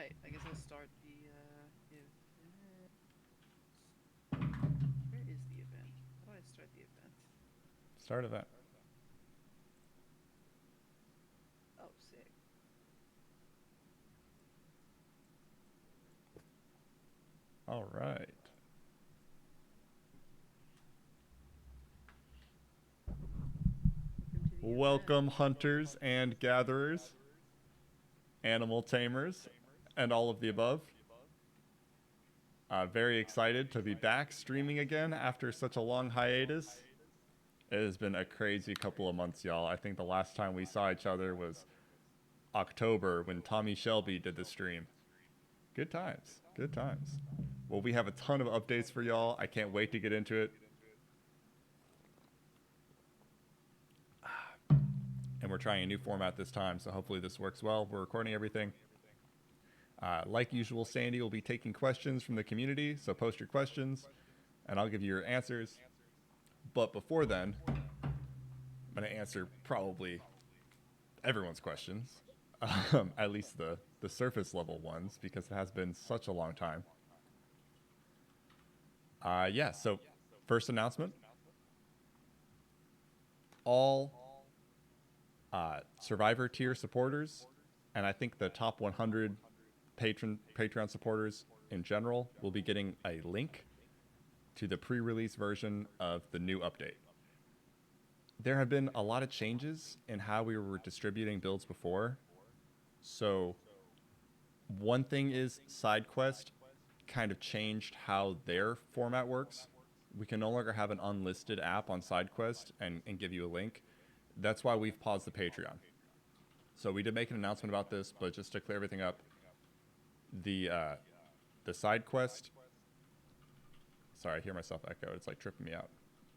Alright, I guess I'll start the event. Where is the event? How do I start the event? Start event. Oh, sick. All right. Welcome to the event. Welcome, hunters and gatherers, animal tamers, and all of the above. Very excited to be back streaming again after such a long hiatus. It has been a crazy couple of months, y'all. I think the last time we saw each other was October when Tommy Shelby did the stream. Good times. Good times. Well, we have a ton of updates for y'all. I can't wait to get into it. And we're trying a new format this time, so hopefully this works well. We're recording everything. Like usual, Sandy will be taking questions from the community, so post your questions, and I'll give you your answers. But before then, I'm going to answer probably everyone's questions, at least the surface level ones, because it has been such a long time. Yeah, so first announcement. All Survivor tier supporters, and I think the top 100 Patreon supporters in general will be getting a link to the pre-release version of the new update. There have been a lot of changes in how we were distributing builds before. So one thing is SideQuest kind of changed how their format works. We can no longer have an unlisted app on SideQuest and give you a link. That's why we've paused the Patreon. So we did make an announcement about this, but just to clear everything up, the side quest. Sorry, I hear myself echo. It's like tripping me out.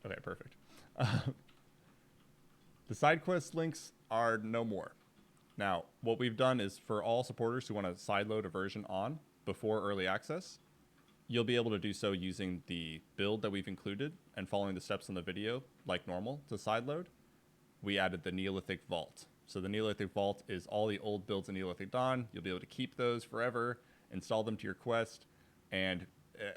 Okay, perfect. The side quest links are no more. Now, what we've done is for all supporters who want to sideload a version on before early access, you'll be able to do so using the build that we've included and following the steps in the video like normal to sideload. We added the Neolithic Vault. So the Neolithic Vault is all the old builds in Neolithic Dawn. You'll be able to keep those forever, install them to your quest, and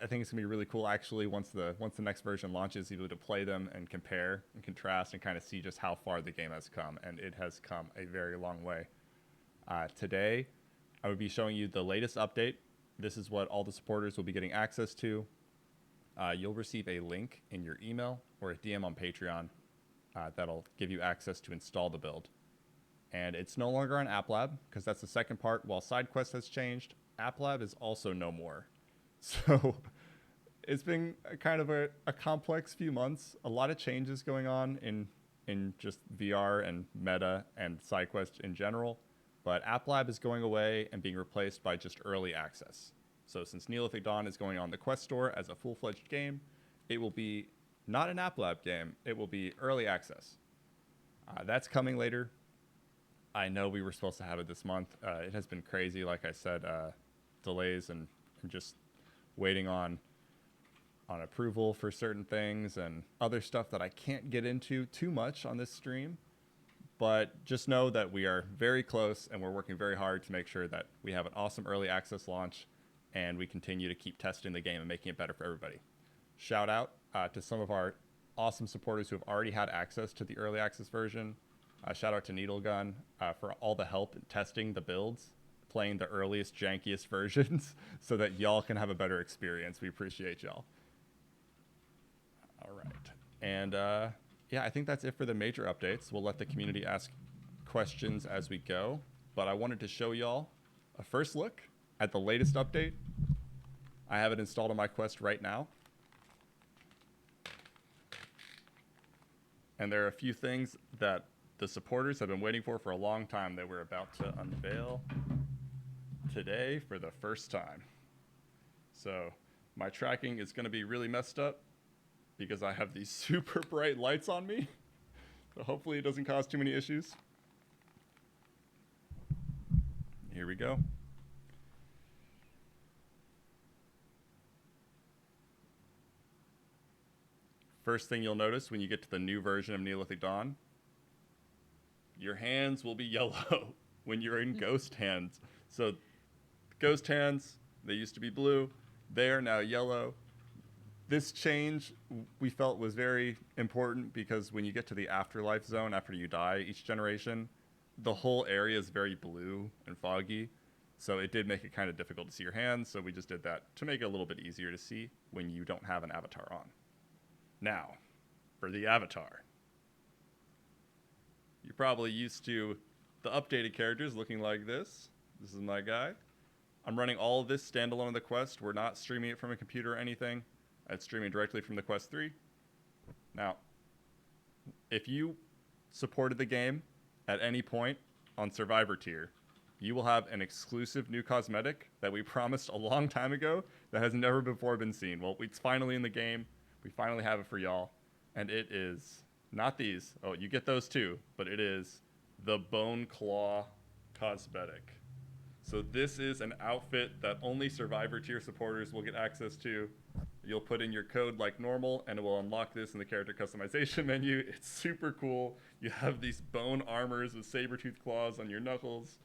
I think it's gonna be really cool. Actually, once the next version launches, you'll be able to play them and compare and contrast and kind of see just how far the game has come, and it has come a very long way. Today, I would be showing you the latest update. This is what all the supporters will be getting access to. You'll receive a link in your email or a DM on Patreon that'll give you access to install the build. And it's no longer on App Lab, because that's the second part. While SideQuest has changed, App Lab is also no more. So it's been kind of a complex few months. A lot of changes going on in just VR and meta and SideQuest in general. But App Lab is going away and being replaced by just early access. So since Neolithic Dawn is going on the Quest Store as a full-fledged game, it will be not an App Lab game. It will be early access. That's coming later. I know we were supposed to have it this month. It has been crazy, like I said, delays and just waiting on approval for certain things and other stuff that I can't get into too much on this stream. But just know that we are very close and we're working very hard to make sure that we have an awesome early access launch and we continue to keep testing the game and making it better for everybody. Shout out to some of our awesome supporters who have already had access to the early access version. Shout out to Needlegun for all the help in testing the builds, playing the earliest, jankiest versions so that y'all can have a better experience. We appreciate y'all. All right. And yeah, I think that's it for the major updates. We'll let the community ask questions as we go. But I wanted to show y'all a first look at the latest update. I have it installed on my Quest right now. And there are a few things that the supporters have been waiting for a long time that we're about to unveil today for the first time. So my tracking is going to be really messed up because I have these super bright lights on me. So hopefully it doesn't cause too many issues. Here we go. First thing you'll notice when you get to the new version of Neolithic Dawn, your hands will be yellow when you're in ghost hands. So Ghost hands, they used to be blue. They are now yellow. This change we felt was very important because when you get to the afterlife zone after you die each generation, the whole area is very blue and foggy. So it did make it kind of difficult to see your hands. So we just did that to make it a little bit easier to see when you don't have an avatar on. Now, for the avatar. You're probably used to the updated characters looking like this. This is my guy. I'm running all of this standalone in the Quest. We're not streaming it from a computer or anything. It's streaming directly from the Quest 3. Now, if you supported the game at any point on Survivor tier, you will have an exclusive new cosmetic that we promised a long time ago that has never before been seen. Well, it's finally in the game. We finally have it for y'all. And it is not these. Oh, you get those too. But it is the Bone Claw cosmetic. So this is an outfit that only Survivor tier supporters will get access to. You'll put in your code like normal, and it will unlock this in the character customization menu. It's super cool. You have these bone armors with saber-toothed claws on your knuckles.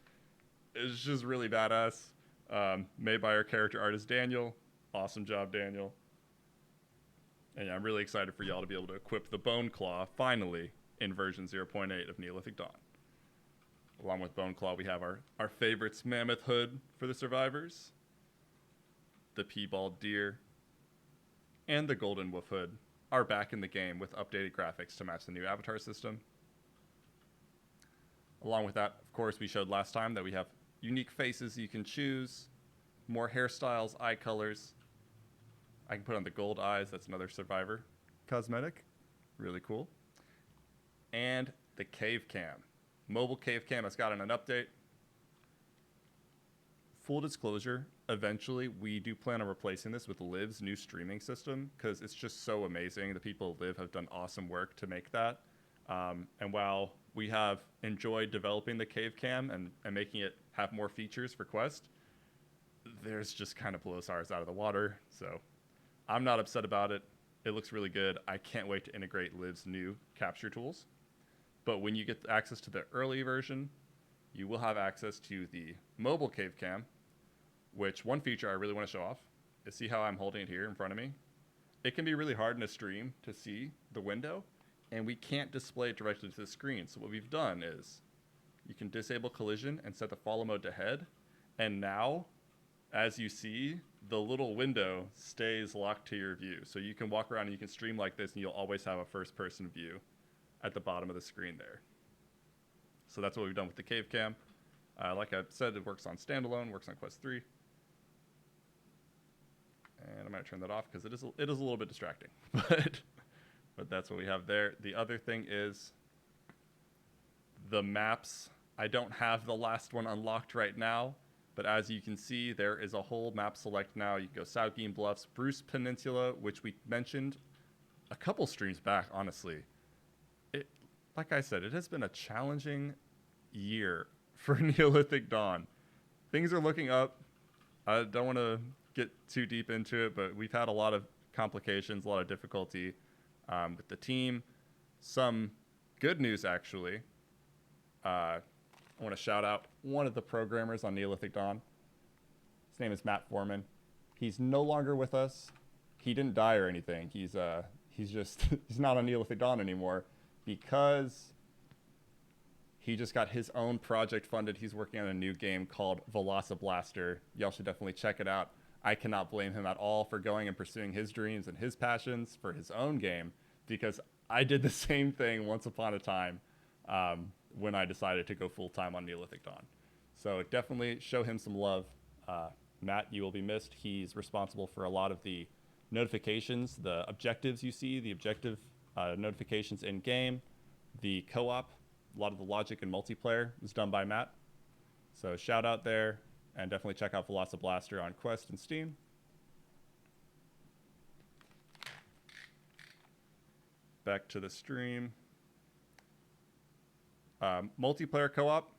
It's just really badass. Made by our character artist, Daniel. Awesome job, Daniel. And yeah, I'm really excited for y'all to be able to equip the Bone Claw, finally, in version 0.8 of Neolithic Dawn. Along with Bone Claw, we have our favorites, Mammoth Hood for the survivors, the Piebald Deer, and the Golden Wolf Hood are back in the game with updated graphics to match the new avatar system. Along with that, of course, we showed last time that we have unique faces you can choose, more hairstyles, eye colors. I can put on the gold eyes. That's another survivor cosmetic. Really cool. And the Cave Cam. Mobile Cave Cam has gotten an update. Full disclosure, eventually we do plan on replacing this with Liv's new streaming system because it's just so amazing. The people at Liv have done awesome work to make that. And while we have enjoyed developing the Cave Cam and making it have more features for Quest, there's just kind of blows ours out of the water. So I'm not upset about it. It looks really good. I can't wait to integrate Liv's new capture tools. But when you get access to the early version, you will have access to the mobile Cave Cam, which one feature I really want to show off is see how I'm holding it here in front of me. It can be really hard in a stream to see the window, and we can't display it directly to the screen. So what we've done is you can disable collision and set the follow mode to head. And now, as you see, the little window stays locked to your view. So you can walk around and you can stream like this, and you'll always have a first-person view at the bottom of the screen there. So that's what we've done with the Cave Cam. Like I said, it works on standalone, works on Quest 3. And I'm going to turn that off because it is a little bit distracting. But that's what we have there. The other thing is the maps. I don't have the last one unlocked right now, but as you can see, there is a whole map select now. You can go Southgate Bluffs, Bruce Peninsula, which we mentioned a couple streams back, honestly. Like I said, it has been a challenging year for Neolithic Dawn. Things are looking up. I don't want to get too deep into it, but we've had a lot of complications, a lot of difficulty with the team. Some good news, actually. I want to shout out one of the programmers on Neolithic Dawn. His name is Matt Foreman. He's no longer with us. He didn't die or anything. He's just he's not on Neolithic Dawn anymore because he just got his own project funded. He's working on a new game called Velociblaster. Y'all should definitely check it out. I cannot blame him at all for going and pursuing his dreams and his passions for his own game, because I did the same thing once upon a time when I decided to go full-time on Neolithic Dawn. So definitely show him some love. Matt, you will be missed. He's responsible for a lot of the notifications, the objectives you see, the objective notifications in-game, the co-op. A lot of the logic and multiplayer was done by Matt. So shout out there, and definitely check out Velociblaster on Quest and Steam. Back to the stream. Multiplayer co-op.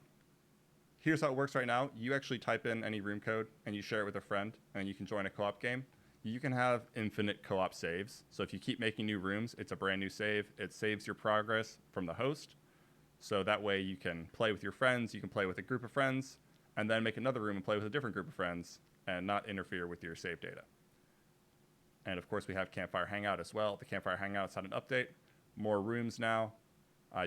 Here's how it works right now. You actually type in any room code and you share it with a friend, and you can join a co-op game. You can have infinite co-op saves. So if you keep making new rooms, it's a brand new save. It saves your progress from the host. So that way you can play with your friends, you can play with a group of friends, and then make another room and play with a different group of friends and not interfere with your save data. And of course, we have Campfire Hangout as well. The Campfire Hangout's had an update, more rooms now.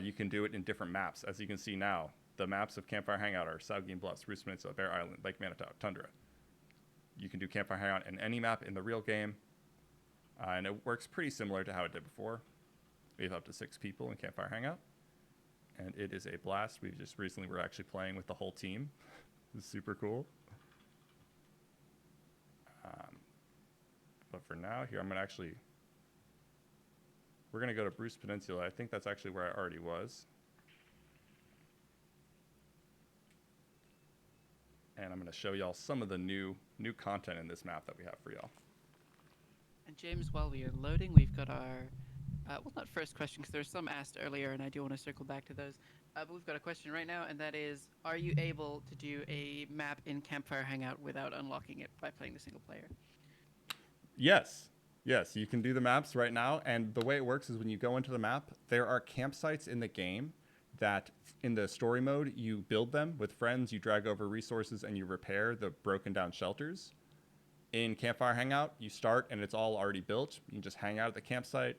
You can do it in different maps. As you can see now, the maps of Campfire Hangout are Saugeen Bluffs, Roos Peninsula, Bear Island, Lake Manitou, Tundra. You can do Campfire Hangout in any map in the real game, and it works pretty similar to how it did before. We have up to 6 people in Campfire Hangout, and it is a blast. We just recently were actually playing with the whole team. It's super cool. But for now, here I'm going to actually... We're going to go to Roos Peninsula. I think that's actually where I already was. And I'm going to show y'all some of the new content in this map that we have for y'all. And James, while we are loading, we've got our, well, not first question, because there were some asked earlier, and I do want to circle back to those. But we've got a question right now, and that is, are you able to do a map in Campfire Hangout without unlocking it by playing the single player? Yes. Yes, you can do the maps right now. And the way it works is when you go into the map, there are campsites in the game that in the story mode, you build them with friends, you drag over resources, and you repair the broken down shelters. In Campfire Hangout, you start and it's all already built. You can just hang out at the campsite.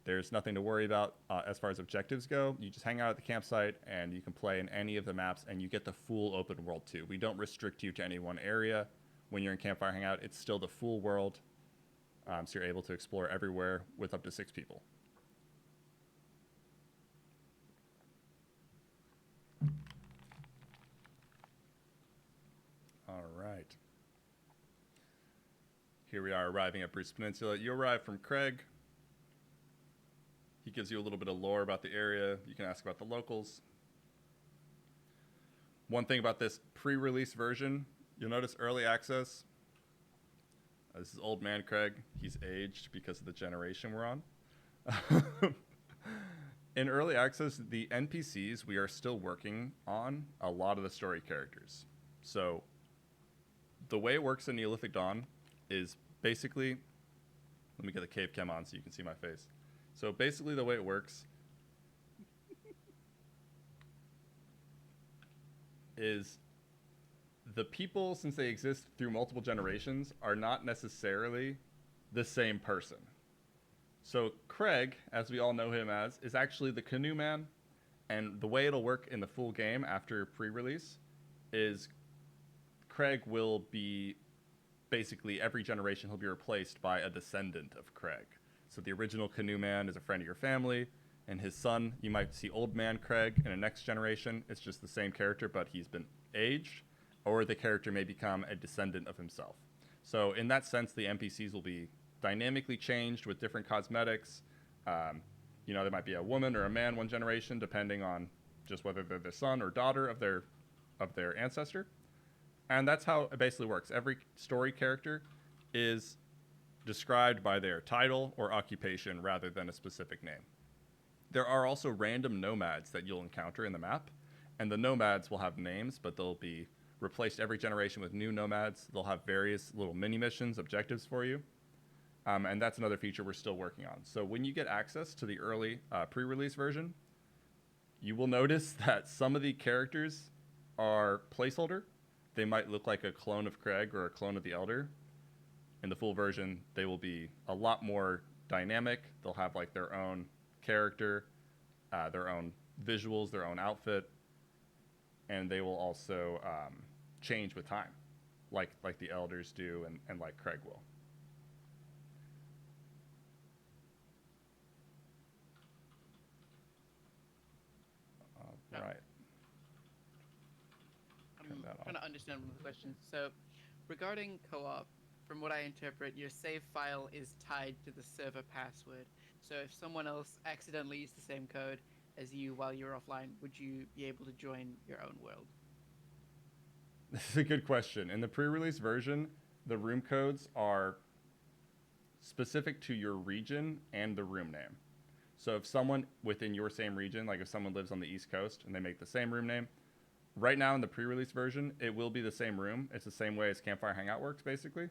There's nothing to worry about as far as objectives go. You just hang out at the campsite and you can play in any of the maps and you get the full open world too. We don't restrict you to any one area. When you're in Campfire Hangout, it's still the full world. So you're able to explore everywhere with up to 6 people. All right. Here we are arriving at Roos Peninsula. You arrive from Craig. He gives you a little bit of lore about the area. You can ask about the locals. One thing about this pre-release version, you'll notice early access. This is old man Craig. He's aged because of the generation we're on. In early access, the NPCs, we are still working on a lot of the story characters. So the way it works in Neolithic Dawn is basically, let me get the cave cam on so you can see my face. So basically the way it works is the people, since they exist through multiple generations, are not necessarily the same person. So Craig, as we all know him as, is actually the canoe man. And the way it'll work in the full game after pre-release is Craig will be, basically every generation he'll be replaced by a descendant of Craig. So the original canoe man is a friend of your family, and his son, you might see old man Craig in a next generation. It's just the same character, but he's been aged. Or the character may become a descendant of himself. So in that sense, the NPCs will be dynamically changed with different cosmetics. You know, there might be a woman or a man one generation, depending on just whether they're the son or daughter of their ancestor. And that's how it basically works. Every story character is described by their title or occupation rather than a specific name. There are also random nomads that you'll encounter in the map. And the nomads will have names, but they'll be replaced every generation with new nomads. They'll have various little mini missions, objectives for you. And that's another feature we're still working on. So when you get access to the early pre-release version, you will notice that some of the characters are placeholder. They might look like a clone of Craig or a clone of the Elder. In the full version, they will be a lot more dynamic. They'll have like their own character, their own visuals, their own outfit. And they will also change with time, like the elders do and like Craig will. All right. I'm trying to understand one of the questions. So regarding co-op, from what I interpret, your save file is tied to the server password. So if someone else accidentally used the same code as you while you're offline, would you be able to join your own world? This is a good question. In the pre-release version, the room codes are specific to your region and the room name. So if someone within your same region, like if someone lives on the East Coast and they make the same room name, right now in the pre-release version, it will be the same room. It's the same way as Campfire Hangout works, basically.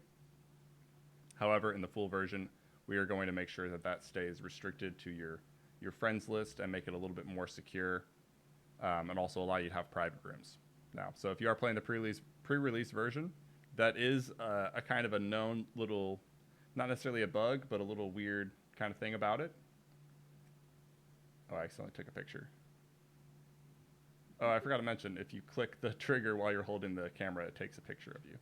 However, in the full version, we are going to make sure that that stays restricted to your friends list and make it a little bit more secure, and also allow you to have private rooms. now. So if you are playing the pre-release version, that is a kind of a known little, not necessarily a bug, but a little weird kind of thing about it. Oh, I accidentally took a picture. Oh, I forgot to mention, if you click the trigger while you're holding the camera, it takes a picture of you.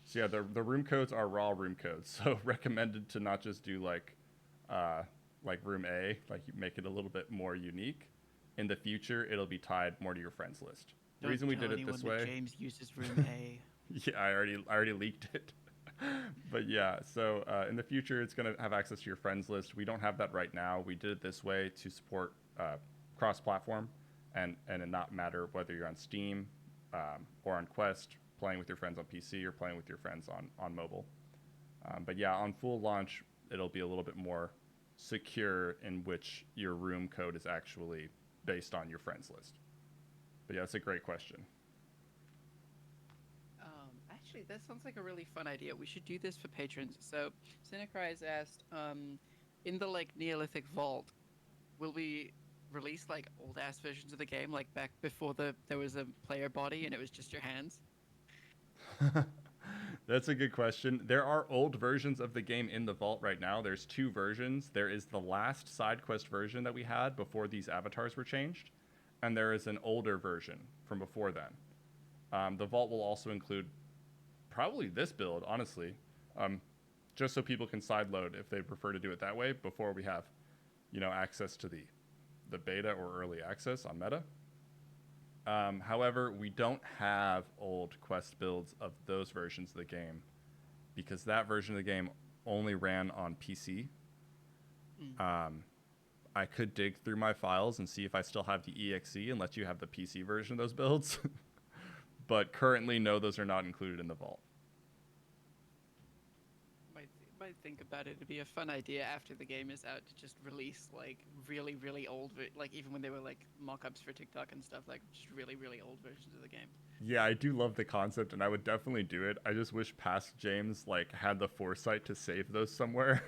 So yeah, the room codes are raw room codes. So recommended to not just do like room A, like you make it a little bit more unique. In the future, it'll be tied more to your friends list. The reason we did it this way. James uses room A. Yeah, I already leaked it. But yeah, so in the future, it's going to have access to your friends list. We don't have that right now. We did it this way to support cross-platform, and it not matter whether you're on Steam or on Quest, playing with your friends on PC or playing with your friends on mobile. But yeah, on full launch, it'll be a little bit more secure in which your room code is actually based on your friends list. But yeah, that's a great question. Actually, that sounds like a really fun idea. We should do this for patrons. So, Cinecry has asked, in the like Neolithic Vault, will we release like old ass versions of the game, like back before there was a player body and it was just your hands? That's a good question. There are old versions of the game in the vault right now. There's two versions. There is the last side quest version that we had before these avatars were changed, and there is an older version from before then. The vault will also include probably this build, honestly, just so people can sideload if they prefer to do it that way before we have, access to the beta or early access on meta. However, we don't have old quest builds of those versions of the game because that version of the game only ran on PC. I could dig through my files and see if I still have the EXE and let you have the PC version of those builds. But currently, no, those are not included in the vault. Might think about it. It'd be a fun idea after the game is out to just release like really, really old, like even when they were like mock-ups for TikTok and stuff, like just really, really old versions of the game. Yeah, I do love the concept, and I would definitely do it. I just wish past James like had the foresight to save those somewhere.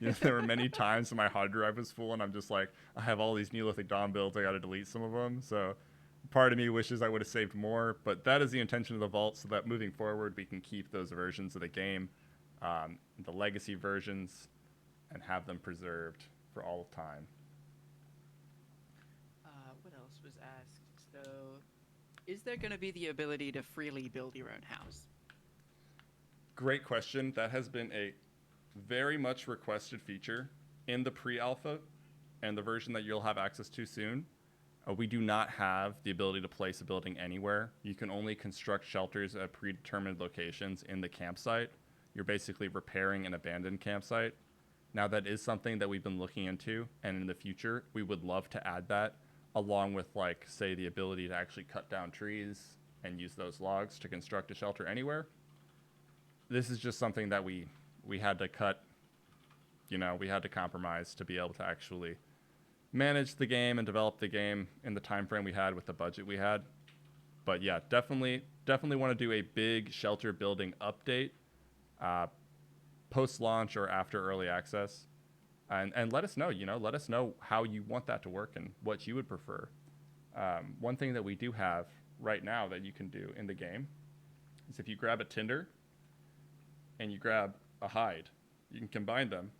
There were many times when my hard drive was full, and I'm just like, I have all these Neolithic Dawn builds. I got to delete some of them. So part of me wishes I would have saved more, but that is the intention of the vault, so that moving forward we can keep those versions of the game, the legacy versions, and have them preserved for all of time. What else was asked? So, is there going to be the ability to freely build your own house? Great question. That has been a very much requested feature in the pre-alpha and the version that you'll have access to soon. We do not have the ability to place a building anywhere. You can only construct shelters at predetermined locations in the campsite. You're basically repairing an abandoned campsite. Now, that is something that we've been looking into, and in the future, we would love to add that, along with, like, say, the ability to actually cut down trees and use those logs to construct a shelter anywhere. This is just something that we had to cut, we had to compromise to be able to actually manage the game and develop the game in the time frame we had with the budget we had. But yeah, definitely want to do a big shelter building update post-launch or after early access, and let us know, let us know how you want that to work and what you would prefer. One thing that we do have right now that you can do in the game is if you grab a tinder and you grab a hide, you can combine them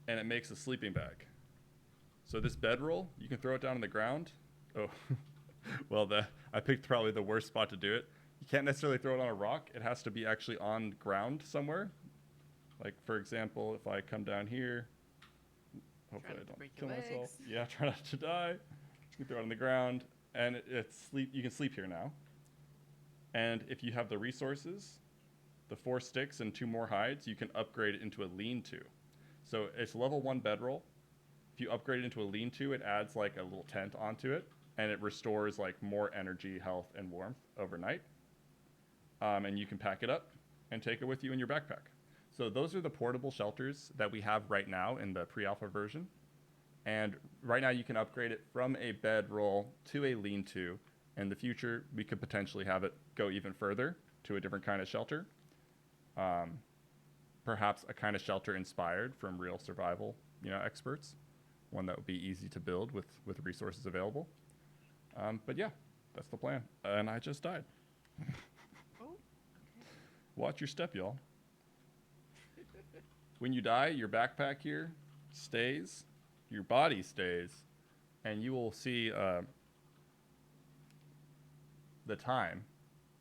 and it makes a sleeping bag. So this bedroll, you can throw it down on the ground. Oh, well, I picked probably the worst spot to do it. You can't necessarily throw it on a rock. It has to be actually on ground somewhere. Like, for example, if I come down here, hopefully I don't kill myself. Yeah, try not to die. You can throw it on the ground, and you can sleep here now. And if you have the resources, the 4 sticks and 2 more hides, you can upgrade it into a lean-to. So it's level 1 bedroll. If you upgrade it into a lean-to, it adds like a little tent onto it, and it restores like more energy, health, and warmth overnight. And you can pack it up and take it with you in your backpack. So those are the portable shelters that we have right now in the pre-alpha version. And right now you can upgrade it from a bedroll to a lean-to. In the future, we could potentially have it go even further to a different kind of shelter. Perhaps a kind of shelter inspired from real survival, experts. One that would be easy to build with resources available. But yeah, that's the plan. And I just died. Oh, okay. Watch your step, y'all. When you die, your backpack here stays, your body stays, and you will see the time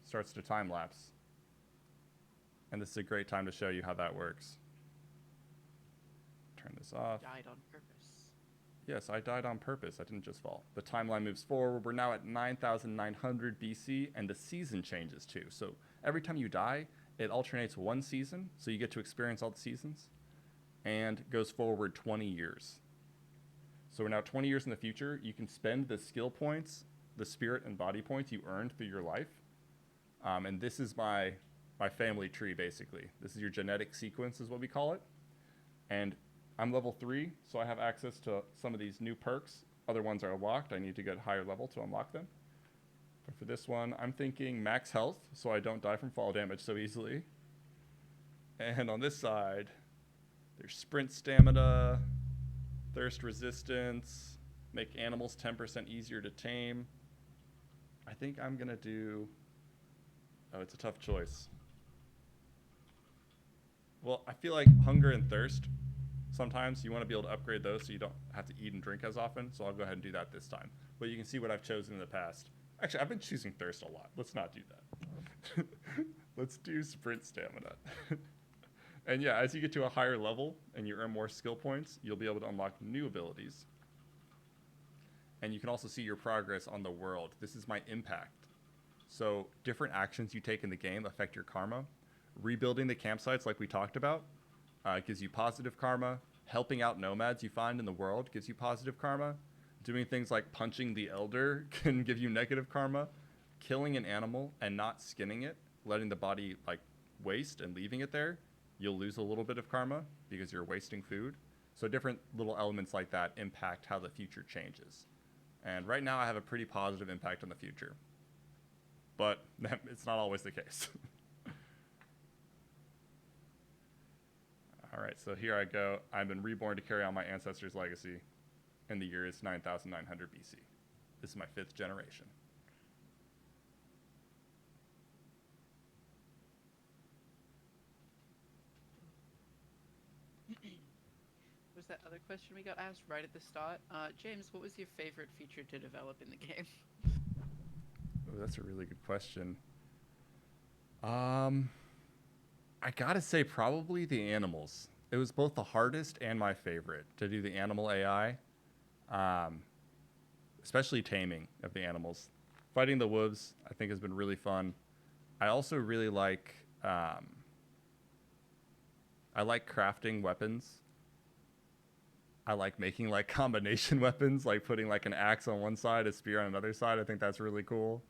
starts to time lapse. And this is a great time to show you how that works. Turn this off. Died on purpose. Yes, I died on purpose. I didn't just fall. The timeline moves forward. We're now at 9,900 BC, and the season changes too. So every time you die, it alternates one season, so you get to experience all the seasons, and goes forward 20 years. So we're now 20 years in the future. You can spend the skill points, the spirit and body points you earned through your life. And this is my family tree, basically. This is your genetic sequence, is what we call it. And I'm level 3, so I have access to some of these new perks. Other ones are locked. I need to get higher level to unlock them. But for this one, I'm thinking max health, so I don't die from fall damage so easily. And on this side, there's sprint stamina, thirst resistance, make animals 10% easier to tame. I think I'm going to do... Oh, it's a tough choice. Well, I feel like hunger and thirst, sometimes you want to be able to upgrade those so you don't have to eat and drink as often, so I'll go ahead and do that this time. But you can see what I've chosen in the past. Actually, I've been choosing thirst a lot. Let's not do that. Let's do sprint stamina. And yeah, as you get to a higher level and you earn more skill points, you'll be able to unlock new abilities. And you can also see your progress on the world. This is my impact. So different actions you take in the game affect your karma. Rebuilding the campsites like we talked about gives you positive karma. Helping out nomads you find in the world gives you positive karma. Doing things like punching the elder can give you negative karma. Killing an animal and not skinning it, letting the body like waste and leaving it there, you'll lose a little bit of karma because you're wasting food. So different little elements like that impact how the future changes. And right now I have a pretty positive impact on the future. But it's not always the case. All right, so here I go. I've been reborn to carry on my ancestors' legacy, and the year is 9,900 BC. This is my 5th generation. Was that other question we got asked right at the start? James, what was your favorite feature to develop in the game? Oh, that's a really good question. I gotta say probably the animals. It was both the hardest and my favorite to do the animal AI, especially taming of the animals. Fighting the wolves, I think, has been really fun. I also really like, I like crafting weapons. I like making like combination weapons, like putting like an axe on one side, a spear on another side. I think that's really cool.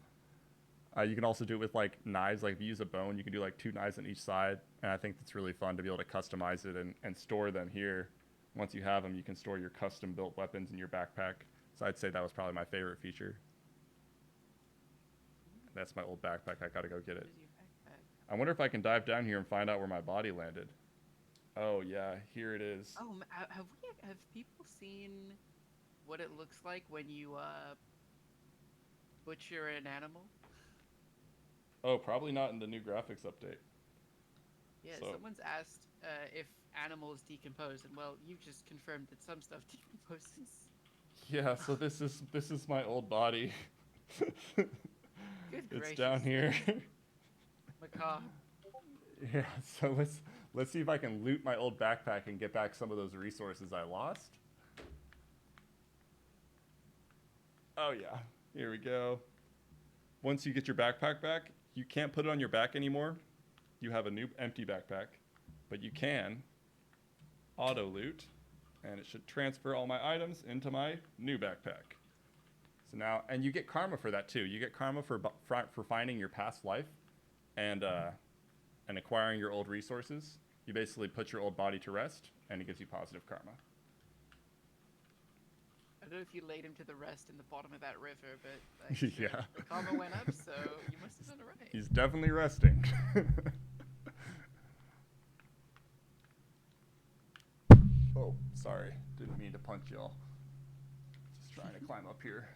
You can also do it with like knives. Like if you use a bone, you can do like 2 knives on each side. And I think that's really fun to be able to customize it and store them here. Once you have them, you can store your custom built weapons in your backpack. So I'd say that was probably my favorite feature. That's my old backpack. I gotta go get it. I wonder if I can dive down here and find out where my body landed. Oh yeah, here it is. Oh, have people seen what it looks like when you butcher an animal? Oh, probably not in the new graphics update. Yeah, So. Someone's asked if animals decompose, and well, you just confirmed that some stuff decomposes. Yeah, so this is my old body. Good It's gracious. down here. Macabre. Yeah, so let's see if I can loot my old backpack and get back some of those resources I lost. Oh yeah, here we go. Once you get your backpack back, you can't put it on your back anymore. You have a new empty backpack, but you can auto loot, and it should transfer all my items into my new backpack. So now, and you get karma for that too. You get karma for finding your past life, and acquiring your old resources. You basically put your old body to rest, and it gives you positive karma. I don't know if you laid him to the rest in the bottom of that river, but like, Yeah. the karma went up, so you must have done it right. He's definitely resting. Oh, sorry. Didn't mean to punch y'all. Just trying to climb up here.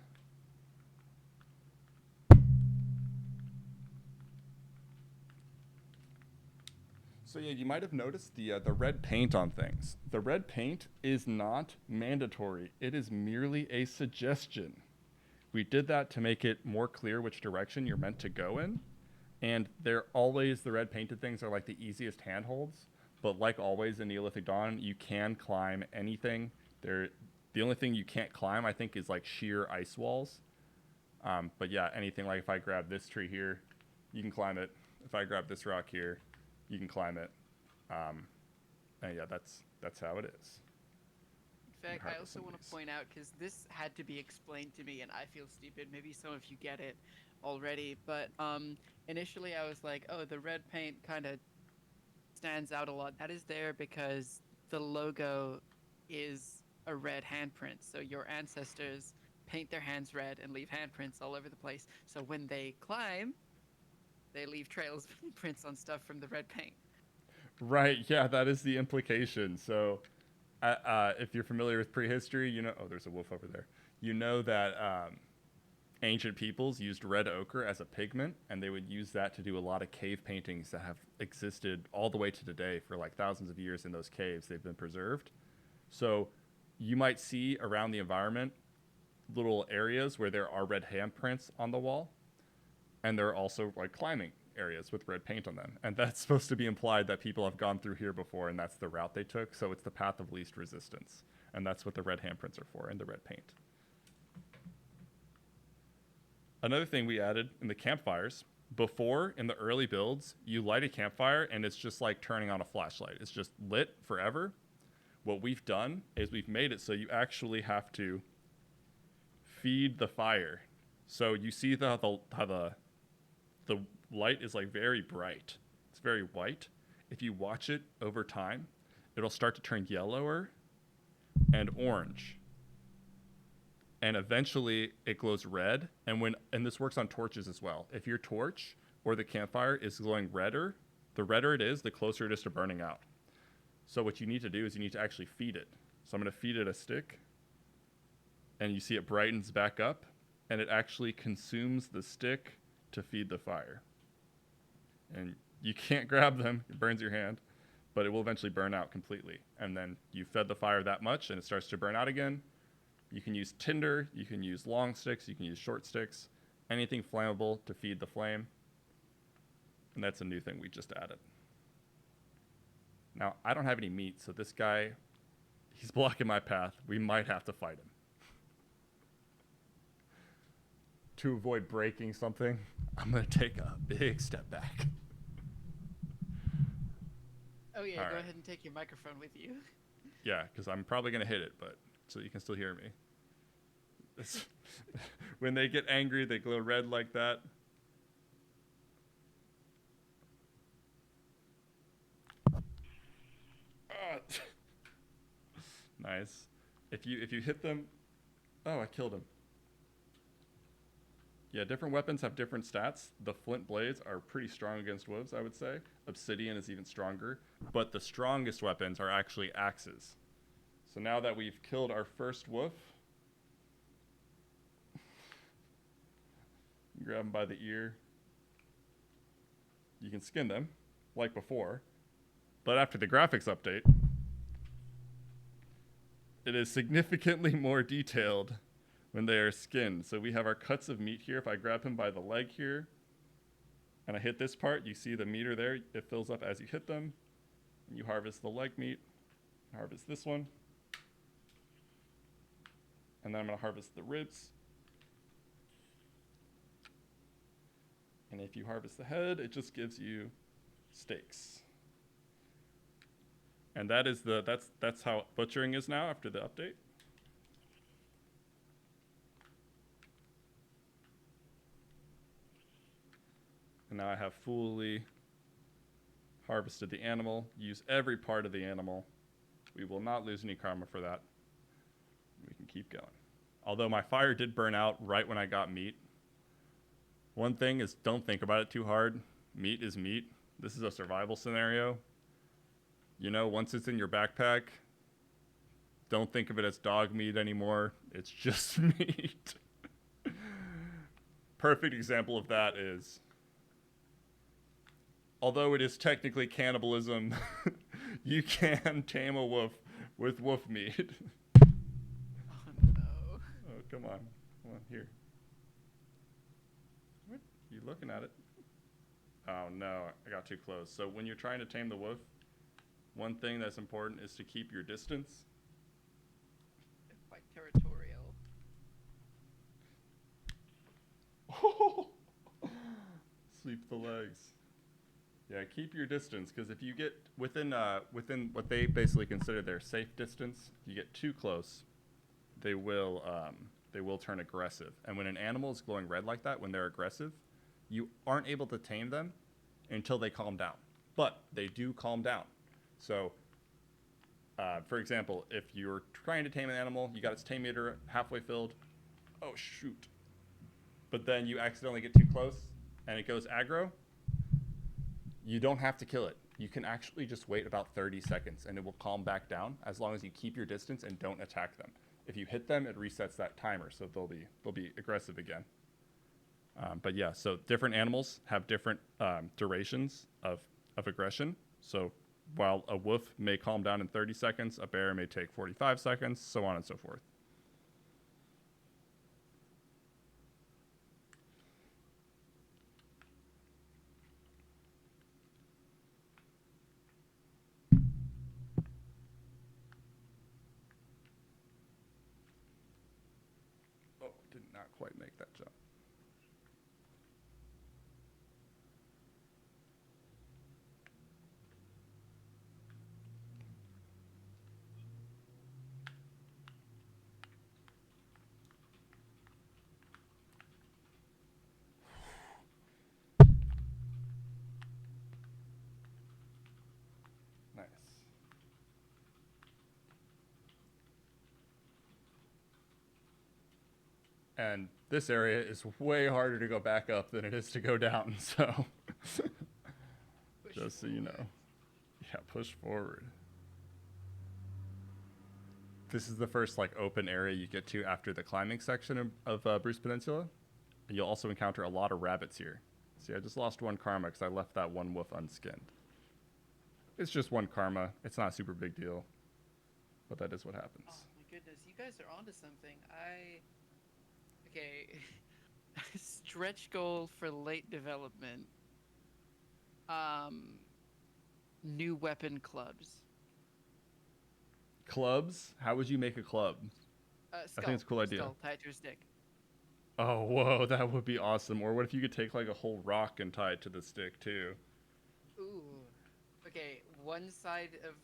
So yeah, you might have noticed the red paint on things. The red paint is not mandatory. It is merely a suggestion. We did that to make it more clear which direction you're meant to go in. And they're always, the red painted things are like the easiest handholds. But like always in Neolithic Dawn, you can climb anything. The only thing you can't climb, I think, is like sheer ice walls. But yeah, anything like if I grab this tree here, you can climb it. If I grab this rock here, you can climb it. And yeah, that's how it is. In fact, I also want to point out, because this had to be explained to me, and I feel stupid. Maybe some of you get it already, but initially I was like, oh, the red paint kind of stands out a lot. That is there because the logo is a red handprint. So your ancestors paint their hands red and leave handprints all over the place. So when they climb, they leave trails of prints on stuff from the red paint. Right, yeah, that is the implication. So if you're familiar with prehistory, you know, oh, there's a wolf over there. You know that ancient peoples used red ochre as a pigment, and they would use that to do a lot of cave paintings that have existed all the way to today for like thousands of years in those caves. They've been preserved. So you might see around the environment little areas where there are red handprints on the wall, and there are also like climbing areas with red paint on them. And that's supposed to be implied that people have gone through here before, and that's the route they took. So it's the path of least resistance. And that's what the red handprints are for, and the red paint. Another thing we added in the campfires, before in the early builds, you light a campfire and it's just like turning on a flashlight. It's just lit forever. What we've done is we've made it so you actually have to feed the fire. So you see how the light is like very bright. It's very white. If you watch it over time, it'll start to turn yellower and orange. And eventually it glows red. And this works on torches as well. If your torch or the campfire is glowing redder, the redder it is, the closer it is to burning out. So what you need to do is you need to actually feed it. So I'm going to feed it a stick, and you see it brightens back up, and it actually consumes the stick to feed the fire. And you can't grab them, it burns your hand, but it will eventually burn out completely. And then you fed the fire that much and it starts to burn out again. You can use tinder, you can use long sticks, you can use short sticks, anything flammable to feed the flame. And that's a new thing we just added. Now, I don't have any meat, so this guy, he's blocking my path. We might have to fight him. To avoid breaking something, I'm going to take a big step back. Oh yeah, go ahead and take your microphone with you. Yeah, because I'm probably going to hit it, but so you can still hear me. When they get angry, they glow red like that. Nice. If you hit them, oh, I killed him. Yeah, different weapons have different stats. The flint blades are pretty strong against wolves, I would say. Obsidian is even stronger. But the strongest weapons are actually axes. So now that we've killed our first wolf, grab them by the ear. You can skin them, like before. But after the graphics update, it is significantly more detailed when they are skinned. So we have our cuts of meat here. If I grab him by the leg here, and I hit this part, you see the meter there. It fills up as you hit them. And you harvest the leg meat. Harvest this one. And then I'm going to harvest the ribs. And if you harvest the head, it just gives you steaks. And that is that's how butchering is now after the update. And now I have fully harvested the animal. Use every part of the animal. We will not lose any karma for that. We can keep going. Although my fire did burn out right when I got meat. One thing is, don't think about it too hard. Meat is meat. This is a survival scenario. You know, once it's in your backpack, don't think of it as dog meat anymore. It's just meat. Perfect example of that is although it is technically cannibalism, you can tame a wolf with wolf meat. Oh no. Oh, come on. Come on, here. What? You looking at it? Oh no, I got too close. So when you're trying to tame the wolf, one thing that's important is to keep your distance. They're quite territorial. Sweep the legs. Yeah, keep your distance, because if you get within what they basically consider their safe distance, if you get too close, they will turn aggressive. And when an animal is glowing red like that, when they're aggressive, you aren't able to tame them until they calm down. But they do calm down. So, for example, if you're trying to tame an animal, you got its tame meter halfway filled. Oh shoot! But then you accidentally get too close, and it goes aggro. You don't have to kill it. You can actually just wait about 30 seconds, and it will calm back down as long as you keep your distance and don't attack them. If you hit them, it resets that timer, so they'll be aggressive again. But yeah, so different animals have different durations of aggression. So while a wolf may calm down in 30 seconds, a bear may take 45 seconds, so on and so forth. Oh, did not quite make that jump. Nice. And this area is way harder to go back up than it is to go down, so just so you know. Yeah, push forward. This is the first like open area you get to after the climbing section of Bruce Peninsula. And you'll also encounter a lot of rabbits here. See, I just lost one karma because I left that one wolf unskinned. It's just one karma. It's not a super big deal. But that is what happens. Oh my goodness, you guys are onto something. Okay. Stretch goal for late development. New weapon clubs. Clubs? How would you make a club? Skull. I think it's a cool idea. Skull tied to a stick. Oh, whoa, that would be awesome. Or what if you could take like a whole rock and tie it to the stick too? Ooh. Okay, one side of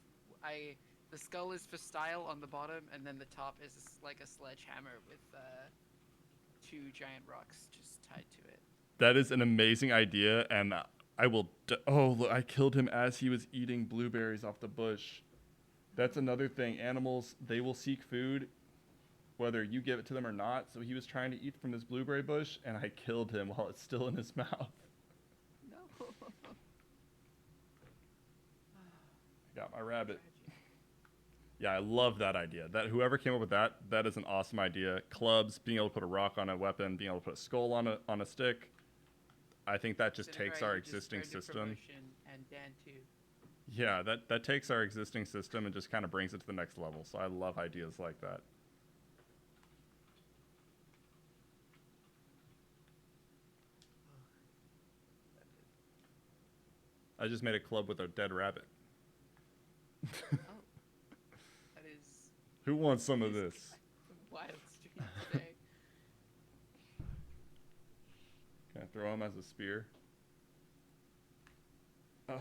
the skull is for style on the bottom, and then the top is like a sledgehammer with two giant rocks just tied to it. That is an amazing idea, and I will. Oh, look, I killed him as he was eating blueberries off the bush. That's another thing. Animals, they will seek food whether you give it to them or not. So he was trying to eat from this blueberry bush, and I killed him while it's still in his mouth. No. I got my rabbit. Yeah, I love that idea. That whoever came up with that, that is an awesome idea. Clubs, being able to put a rock on a weapon, being able to put a skull on a stick. I think that just takes our existing system. And Dan too. Yeah, that takes our existing system and just kind of brings it to the next level. So I love ideas like that. I just made a club with a dead rabbit. Oh, that is. Who wants some of this? Wild stream today. Can I throw him as a spear? Oh.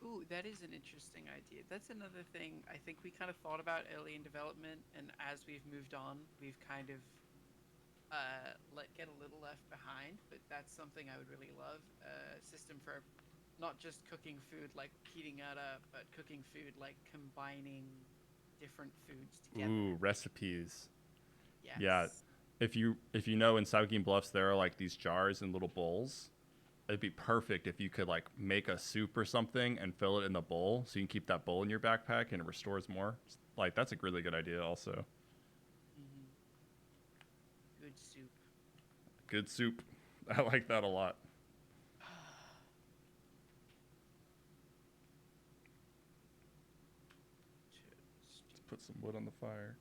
Ooh, that is an interesting idea. That's another thing I think we kind of thought about early in development, and as we've moved on, we've kind of let get a little left behind. But that's something I would really love. A system for not just cooking food like heating it up, but cooking food like combining different foods together. Ooh, recipes. Yes. Yeah. If you know in Saugeen Bluffs there are like these jars and little bowls. It'd be perfect if you could like make a soup or something and fill it in the bowl so you can keep that bowl in your backpack and it restores more. Like that's a really good idea also. Mm-hmm. Good soup. Good soup. I like that a lot. Let's put some wood on the fire.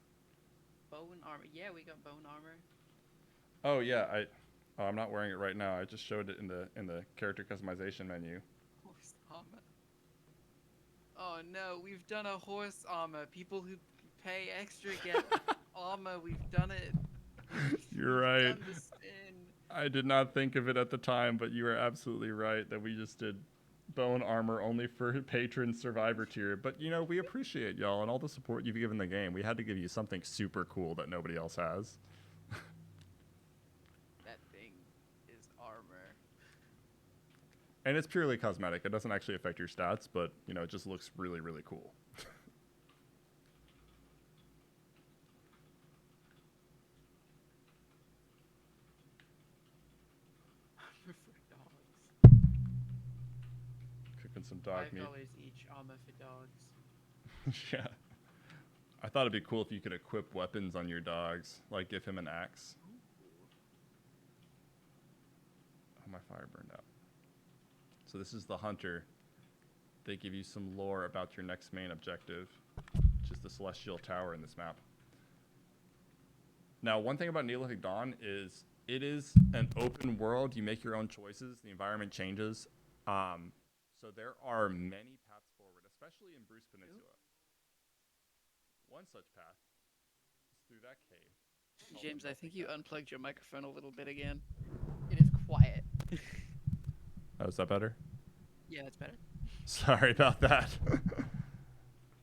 Bone armor. Yeah, we got bone armor. Oh yeah, I'm not wearing it right now. I just showed it in the character customization menu. Horse armor. Oh no, we've done a horse armor. People who pay extra get armor. We've done it. You're We've right. done the sin. I did not think of it at the time, but you are absolutely right that we just did bone armor only for patron survivor tier. But you know, we appreciate y'all and all the support you've given the game. We had to give you something super cool that nobody else has. That thing is armor. And it's purely cosmetic. It doesn't actually affect your stats, but you know, it just looks really, really cool. Armor for dogs. Cooking some dog meat. $5 each armor for dogs. Yeah. I thought it'd be cool if you could equip weapons on your dogs, like give him an axe. Oh, my fire burned out. So this is the hunter. They give you some lore about your next main objective, which is the Celestial Tower in this map. Now, one thing about Neolithic Dawn is it is an open world. You make your own choices. The environment changes. So there are many paths forward, especially in Bruce Peninsula. One such path is through that cave. James, I think you unplugged your microphone a little bit again. It is quiet. Oh, is that better? Yeah, that's better. Sorry about that.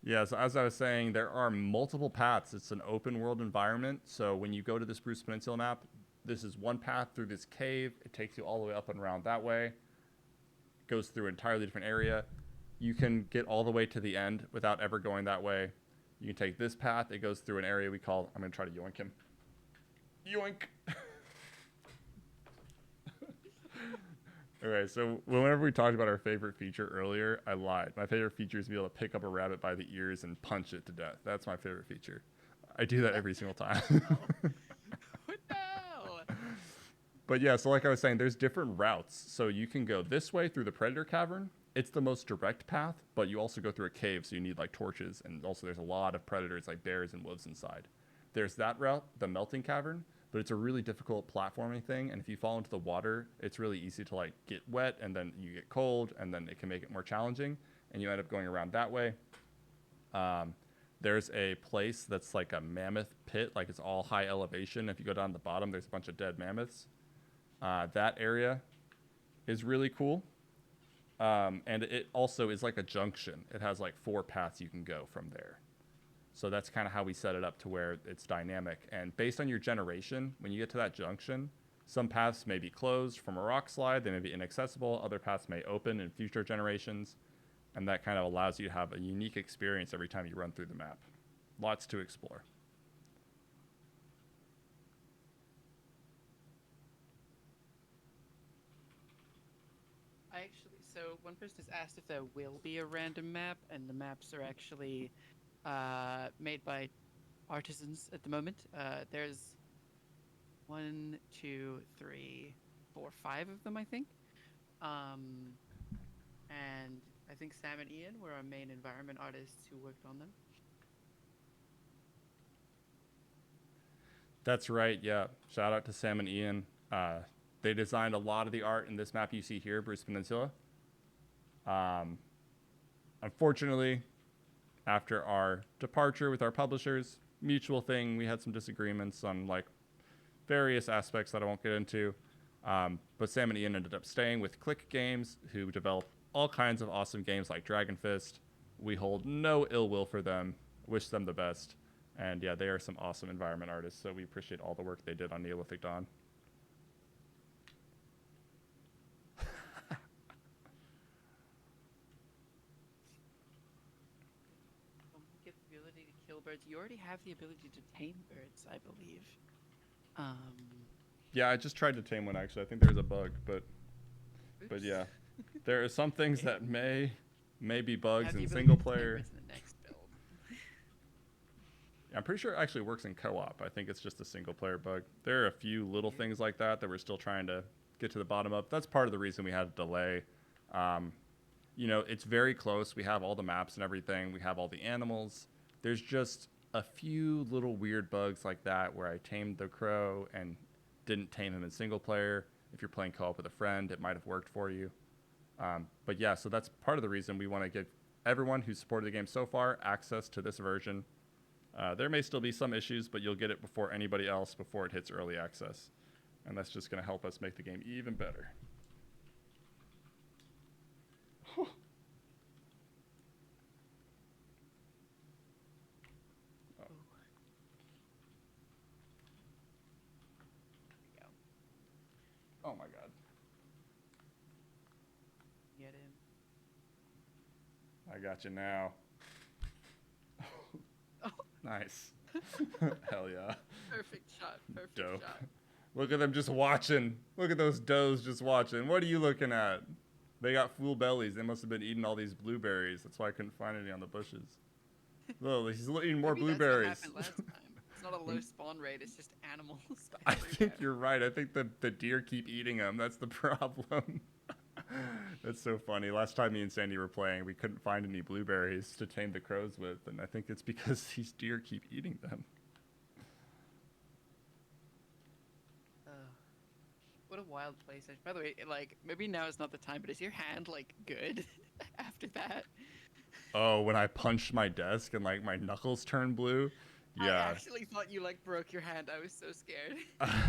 Yeah, so as I was saying, there are multiple paths. It's an open world environment. So when you go to this Bruce Peninsula map, this is one path through this cave. It takes you all the way up and around that way. It goes through an entirely different area. You can get all the way to the end without ever going that way. You can take this path. It goes through an area we call... I'm going to try to yoink him. Yoink! Okay, so whenever we talked about our favorite feature earlier, I lied. My favorite feature is to be able to pick up a rabbit by the ears and punch it to death. That's my favorite feature. I do that every single time. What the hell? But yeah, so like I was saying, there's different routes. So you can go this way through the Predator Cavern. It's the most direct path, but you also go through a cave, so you need like torches. And also there's a lot of predators like bears and wolves inside. There's that route, the Melting Cavern, but it's a really difficult platforming thing. And if you fall into the water, it's really easy to like get wet, and then you get cold, and then it can make it more challenging. And you end up going around that way. There's a place that's like a mammoth pit, like it's all high elevation. If you go down to the bottom, there's a bunch of dead mammoths. That area is really cool. And it also is like a junction. It has like 4 paths you can go from there. So that's kind of how we set it up to where it's dynamic. And based on your generation, when you get to that junction, some paths may be closed from a rock slide. They may be inaccessible. Other paths may open in future generations. And that kind of allows you to have a unique experience every time you run through the map. Lots to explore. So one person has asked if there will be a random map, and the maps are actually made by artisans at the moment. There's 1, 2, 3, 4, 5 of them, I think. And I think Sam and Ian were our main environment artists who worked on them. That's right, yeah. Shout out to Sam and Ian. They designed a lot of the art in this map you see here, Bruce Peninsula. Unfortunately, after our departure with our publishers, mutual thing, we had some disagreements on like various aspects that I won't get into. But Sam and Ian ended up staying with Click Games, who develop all kinds of awesome games like Dragon Fist. We hold no ill will for them, wish them the best. And yeah, they are some awesome environment artists, so we appreciate all the work they did on Neolithic Dawn. Get the ability to kill birds. You already have the ability to tame birds, I believe. Yeah, I just tried to tame one actually. I think there's a bug, but yeah, there are some things that may be bugs in single player. In the next build. I'm pretty sure it actually works in co-op. I think it's just a single player bug. There are a few little things like that we're still trying to get to the bottom of. That's part of the reason we had a delay. It's very close. We have all the maps and everything. We have all the animals. There's just a few little weird bugs like that where I tamed the crow and didn't tame him in single player. If you're playing co-op with a friend, it might have worked for you. But yeah, so that's part of the reason we want to give everyone who's supported the game so far access to this version. There may still be some issues, but you'll get it before anybody else before it hits early access. And that's just going to help us make the game even better. Oh. Oh my god. Get him. I got you now. Oh. Nice. Hell yeah. Perfect shot. Perfect Dope. shot. Look at them just watching. Look at those does just watching. What are you looking at? They got full bellies. They must have been eating all these blueberries. That's why I couldn't find any on the bushes. Look, he's eating more Maybe blueberries. That's what happened last time. It's not a low spawn rate. It's just animals. I think you're right. I think the deer keep eating them. That's the problem. That's so funny. Last time me and Sandy were playing, we couldn't find any blueberries to tame the crows with, and I think it's because these deer keep eating them. What a wild place. By the way, like, maybe now is not the time, but is your hand, like, good after that? Oh, when I punched my desk and, like, my knuckles turned blue? Yeah. I actually thought you, like, broke your hand. I was so scared.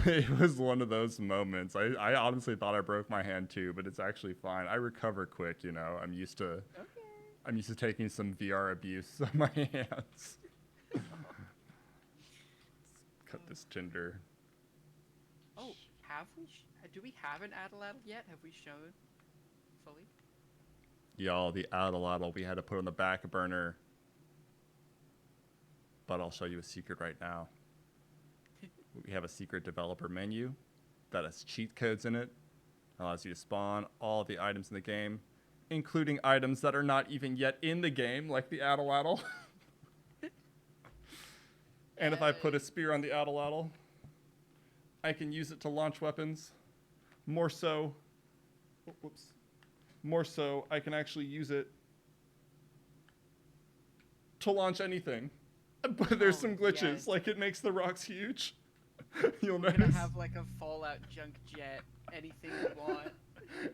It was one of those moments. I honestly thought I broke my hand, too, but it's actually fine. I recover quick, you know. I'm used to taking some VR abuse on my hands. Cut this tinder. Oh, have we... do we have an Adelatl yet? Have we shown fully? Y'all, the Adelatl we had to put on the back burner. But I'll show you a secret right now. We have a secret developer menu that has cheat codes in it. Allows you to spawn all the items in the game, including items that are not even yet in the game, like the Adelatl. And if I put a spear on the Adelatl, I can use it to launch weapons. More so, I can actually use it to launch anything. But there's some glitches, like it makes the rocks huge. You'll notice. We're gonna have like a Fallout junk jet, anything you want.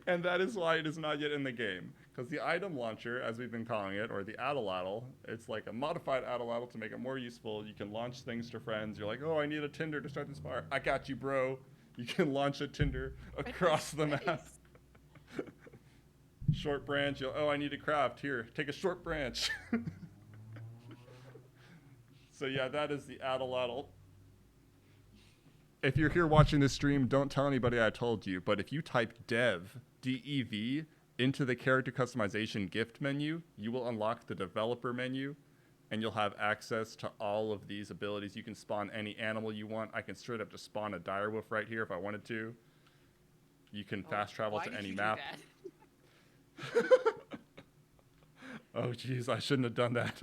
And that is why it is not yet in the game. Because the item launcher, as we've been calling it, or the Adelatl, it's like a modified Adelatl to make it more useful. You can launch things to friends. You're like, oh, I need a tinder to start this fire. I got you, bro. You can launch a tinder across the map. Short branch. Oh, I need a craft. Here, take a short branch. So yeah, that is the Adelatl. If you're here watching this stream, don't tell anybody I told you, but if you type dev, D-E-V, into the character customization gift menu, you will unlock the developer menu, and you'll have access to all of these abilities. You can spawn any animal you want. I can straight up just spawn a direwolf right here if I wanted to. You can fast travel to any map. Oh, jeez, I shouldn't have done that.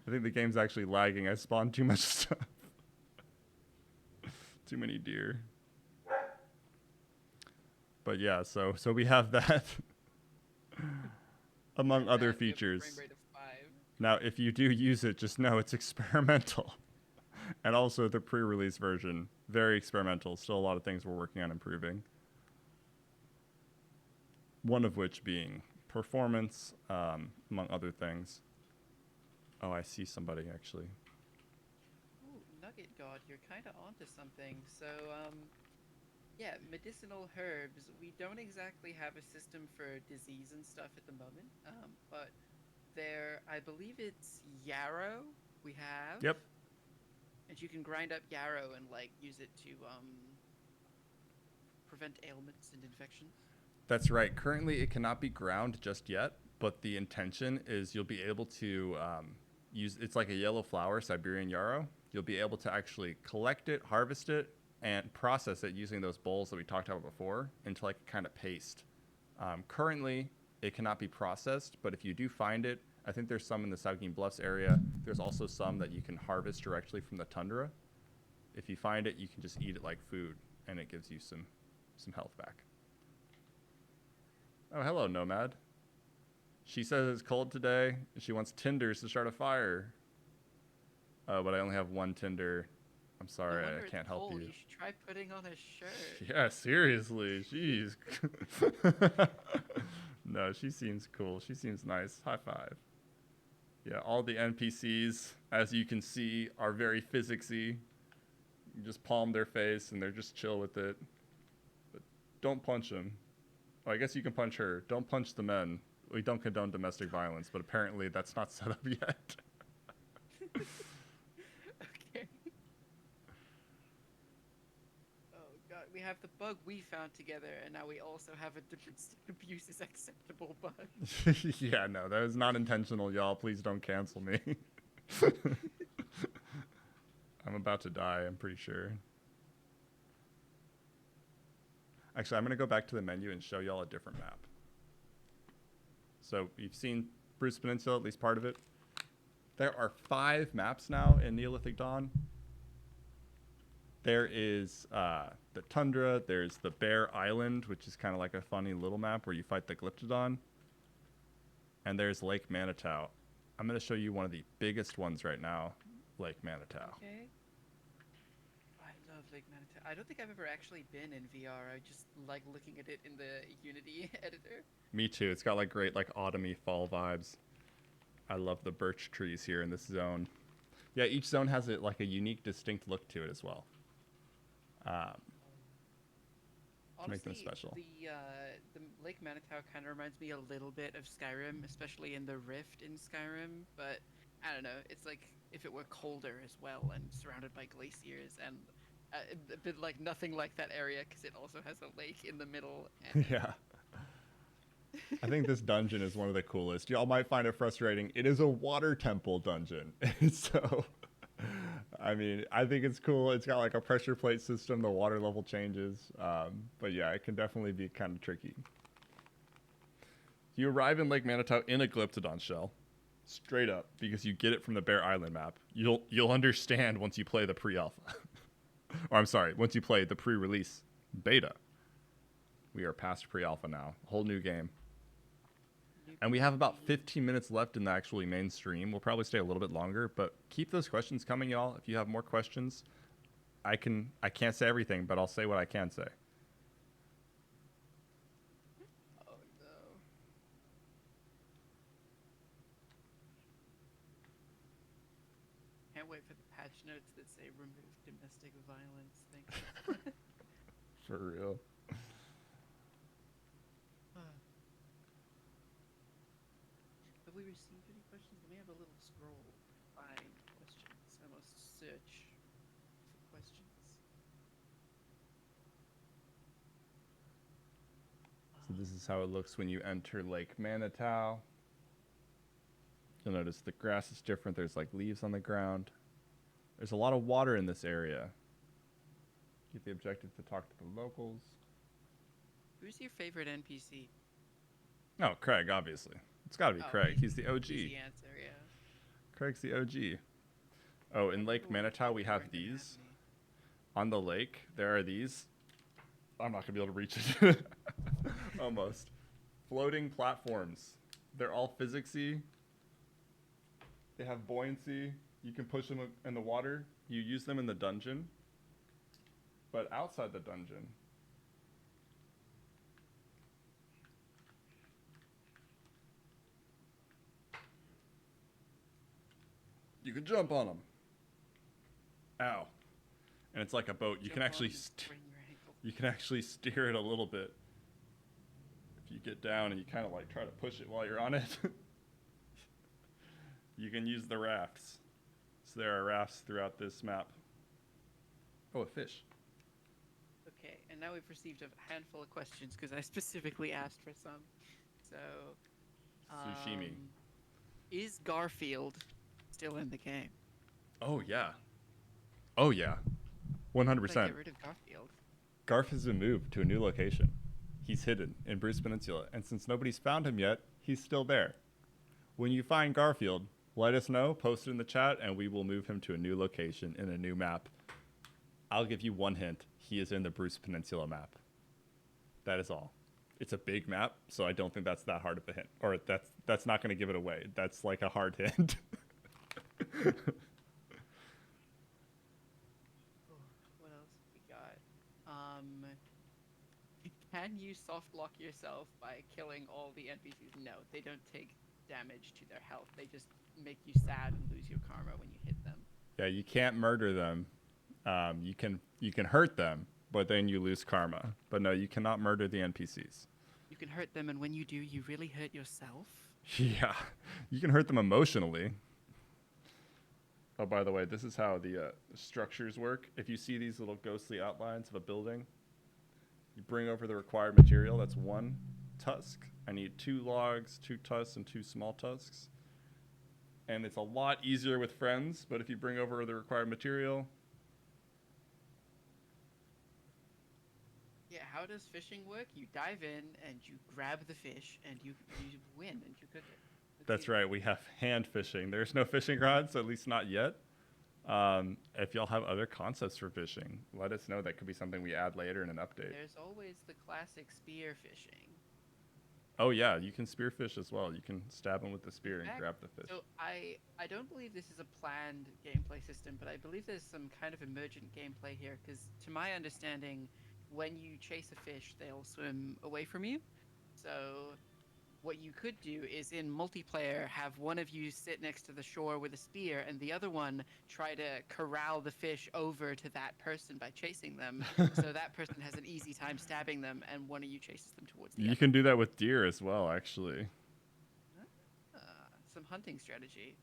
I think the game's actually lagging. I spawned too much stuff. Too many deer. But yeah, so we have that. Among other features. Now, if you do use it, just know it's experimental. And also the pre-release version, very experimental. Still a lot of things we're working on improving. One of which being performance, among other things. Oh, I see somebody actually. Ooh, Nugget God, you're kind of onto something. So, yeah, medicinal herbs. We don't exactly have a system for disease and stuff at the moment, but there, I believe it's yarrow we have. Yep. And you can grind up yarrow and like use it to prevent ailments and infections. That's right. Currently, it cannot be ground just yet, but the intention is you'll be able to use. It's like a yellow flower, Siberian yarrow. You'll be able to actually collect it, harvest it, and process it using those bowls that we talked about before into like a kind of paste. Currently, it cannot be processed, but if you do find it I think there's some in the Saugeen Bluffs area. There's also some that you can harvest directly from the tundra. If you find it, you can just eat it like food, and it gives you some health back. Oh, hello, Nomad. She says it's cold today, and she wants tinders to start a fire. Oh, but I only have one tinder. I'm sorry, No wonder I can't it's help cold. you. You should try putting on a shirt. Yeah, seriously. Jeez. No, she seems cool. She seems nice. High five. Yeah, all the NPCs, as you can see, are very physicsy. You just palm their face, and they're just chill with it. But don't punch them. Oh, I guess you can punch her. Don't punch the men. We don't condone domestic violence, but apparently that's not set up yet. Okay. Oh god, we have the bug we found together, and now we also have a domestic abuse is acceptable bug. Yeah, no, that was not intentional, y'all. Please don't cancel me. I'm about to die, I'm pretty sure. Actually, I'm going to go back to the menu and show y'all a different map. So you've seen Bruce Peninsula, at least part of it. There are 5 maps now in Neolithic Dawn. There is the Tundra, there's the Bear Island, which is kind of like a funny little map where you fight the Glyptodon. And there's Lake Manitou. I'm going to show you one of the biggest ones right now, Lake Manitou. Okay. I love Lake Manitou. I don't think I've ever actually been in VR. I just like looking at it in the Unity editor. Me too. It's got like great like autumny fall vibes. I love the birch trees here in this zone. Yeah, each zone has like a unique, distinct look to it as well. To make them special. The Lake Manitou kind of reminds me a little bit of Skyrim, especially in the Rift in Skyrim. But I don't know. It's like if it were colder as well and surrounded by glaciers and a bit like nothing like that area because it also has a lake in the middle. And Yeah. I think this dungeon is one of the coolest. Y'all might find it frustrating. It is a water temple dungeon. So, I mean, I think it's cool. It's got like a pressure plate system. The water level changes. But yeah, it can definitely be kind of tricky. You arrive in Lake Manitou in a Glyptodon shell. Straight up. Because you get it from the Bear Island map. You'll understand once you play the pre-alpha. Or I'm sorry, once you play the pre-release beta. We are past pre-alpha now. Whole new game. And we have about 15 minutes left in the actually main stream. We'll probably stay a little bit longer, but keep those questions coming, y'all. If you have more questions, I can't say everything, but I'll say what I can say. oh no. Can't wait for the patch notes that say remove domestic violence. Thank you. For real. Have we received any questions? Let me have a little scroll. Find questions. I must search for questions. So this is how it looks when you enter Lake Manitou. You'll notice the grass is different. There's like leaves on the ground. There's a lot of water in this area. Get the objective to talk to the locals. Who's your favorite NPC? Oh, Craig, obviously. It's got to be Craig. He's the OG. Easy answer, yeah. Craig's the OG. Oh, in Lake Manitou, we have these. On the lake, there are these. I'm not going to be able to reach it. Almost. Floating platforms. They're all physicsy. They have buoyancy. You can push them in the water. You use them in the dungeon. But outside the dungeon, you can jump on them. Ow. And it's like a boat. You can actually steer it a little bit. If you get down and you kind of like try to push it while you're on it. You can use the rafts. So there are rafts throughout this map. Oh, a fish. Okay, and now we've received a handful of questions because I specifically asked for some. So, Sushimi. Is Garfield still in the game? Oh, yeah. Oh, yeah. 100%. Get rid of Garfield. Garf has been moved to a new location. He's hidden in Bruce Peninsula, and since nobody's found him yet, he's still there. When you find Garfield, let us know, post it in the chat, and we will move him to a new location in a new map. I'll give you one hint. He is in the Bruce Peninsula map. That is all. It's a big map, so I don't think that's that hard of a hint. Or that's not going to give it away. That's like a hard hint. What else have we got? Can you soft lock yourself by killing all the NPCs? No, they don't take damage to their health. They just make you sad and lose your karma when you hit them. Yeah, you can't murder them. You can hurt them, but then you lose karma. But no, you cannot murder the NPCs. You can hurt them, and when you do, you really hurt yourself. Yeah, you can hurt them emotionally. Oh, by the way, this is how the structures work. If you see these little ghostly outlines of a building, you bring over the required material. That's 1 tusk. I need 2 logs, 2 tusks, and 2 small tusks. And it's a lot easier with friends, but if you bring over the required material... Yeah, how does fishing work? You dive in, and you grab the fish, and you win, and you cook it. That's right. We have hand fishing. There's no fishing rods, at least not yet. If y'all have other concepts for fishing, let us know. That could be something we add later in an update. There's always the classic spear fishing. Oh yeah, you can spearfish as well. You can stab them with the spear and grab the fish. So I don't believe this is a planned gameplay system, but I believe there's some kind of emergent gameplay here, because to my understanding, when you chase a fish, they'll swim away from you. So what you could do is in multiplayer have one of you sit next to the shore with a spear and the other one try to corral the fish over to that person by chasing them. So that person has an easy time stabbing them and one of you chases them towards the other. You can do that with deer as well, actually. Some hunting strategy.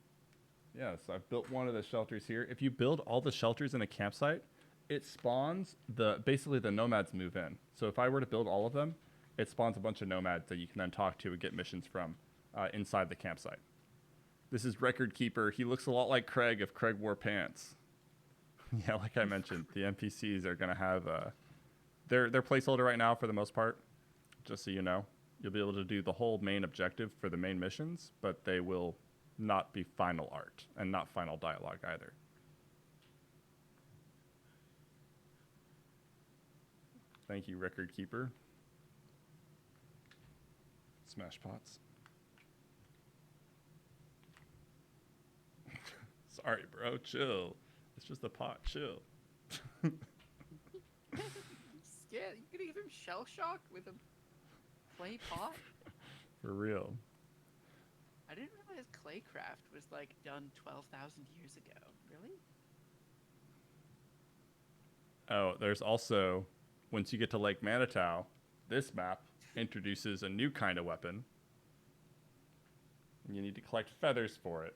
Yeah, so I've built one of the shelters here. If you build all the shelters in a campsite, it spawns basically the nomads move in. So if I were to build all of them, it spawns a bunch of nomads that you can then talk to and get missions from inside the campsite. This is Record Keeper. He looks a lot like Craig if Craig wore pants. Yeah, like I mentioned, the NPCs are going to have their placeholder right now for the most part, just so you know. You'll be able to do the whole main objective for the main missions, but they will not be final art and not final dialogue either. Thank you, Record Keeper. Smash pots. Sorry, bro. Chill. It's just a pot. Chill. Scared? You gonna give him shell shock with a clay pot? For real. I didn't realize claycraft was like done 12,000 years ago. Really? Oh, there's also, once you get to Lake Manitou, this map introduces a new kind of weapon. You need to collect feathers for it.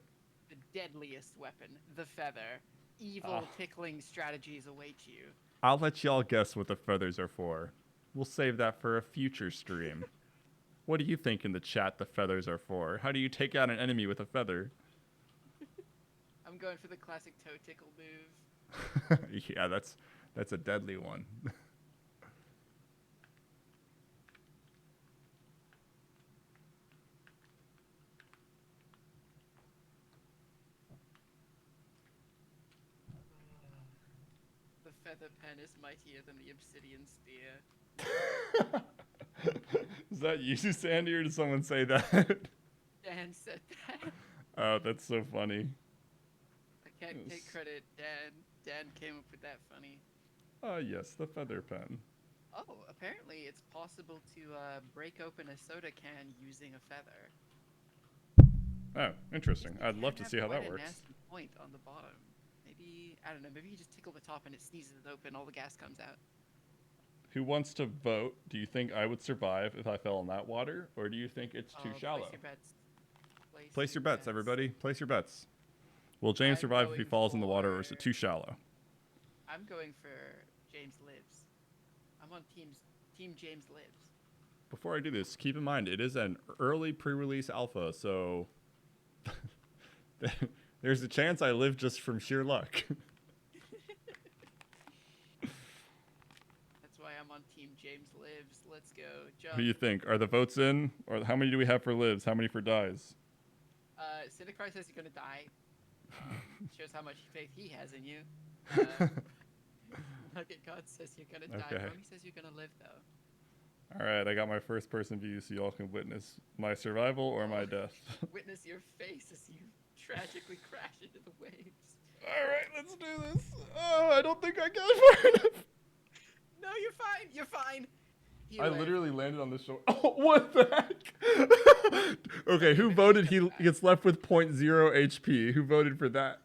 The deadliest weapon, the feather. Evil tickling strategies await you. I'll let y'all guess what the feathers are for. We'll save that for a future stream. What do you think in the chat the feathers are for? How do you take out an enemy with a feather? I'm going for the classic toe tickle move. Yeah, that's a deadly one. The feather pen is mightier than the obsidian spear. Is that you, Sandy, or did someone say that? Dan said that. Oh, that's so funny. I can't take credit, Dan. Dan came up with that funny. Yes, the feather pen. Oh, apparently it's possible to break open a soda can using a feather. Oh, interesting. I'd love to see how that A works. nasty point on the bottom. Maybe, I don't know, maybe you just tickle the top and it sneezes it open, all the gas comes out. Who wants to vote? Do you think I would survive if I fell in that water, or do you think it's too shallow? Place your bets. Place your bets, everybody. Place your bets. Will James survive if he falls in the water, or is it too shallow? I'm going for James lives. I'm on Team James lives. Before I do this, keep in mind it is an early pre-release alpha, so there's a chance I live just from sheer luck. That's why I'm on Team James lives. Let's go. Jump. Who do you think? Are the votes in? Or how many do we have for lives? How many for dies? Synchro says you're gonna die. Shows how much faith he has in you. Uh, Nugget God says you're gonna die. Okay. Romy says you're gonna live though. All right, I got my first person view, so y'all can witness my survival or my death. Witness your face as you tragically crash into the waves. All right, let's do this. Oh, I don't think I got far enough. No, you're fine. You're fine. He I lived. literally landed on the shore. Oh, what the heck? Okay, who voted he gets left with 0.0 HP? Who voted for that?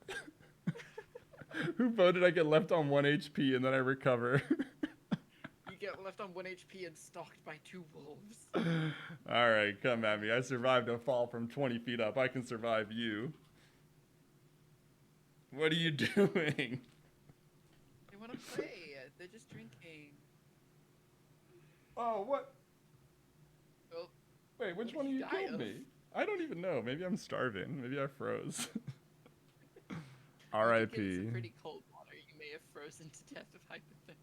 Who voted I get left on 1 HP and then I recover? You get left on 1 HP and stalked by 2 wolves. All right, come at me. I survived a fall from 20 feet up. I can survive you. What are you doing? They want to play. They're just drinking. Oh, what? Well, Wait, which what one of did you you die killed of? me? I don't even know. Maybe I'm starving. Maybe I froze. You did get R.I.P. some pretty cold water. You may have frozen to death of hypothermia.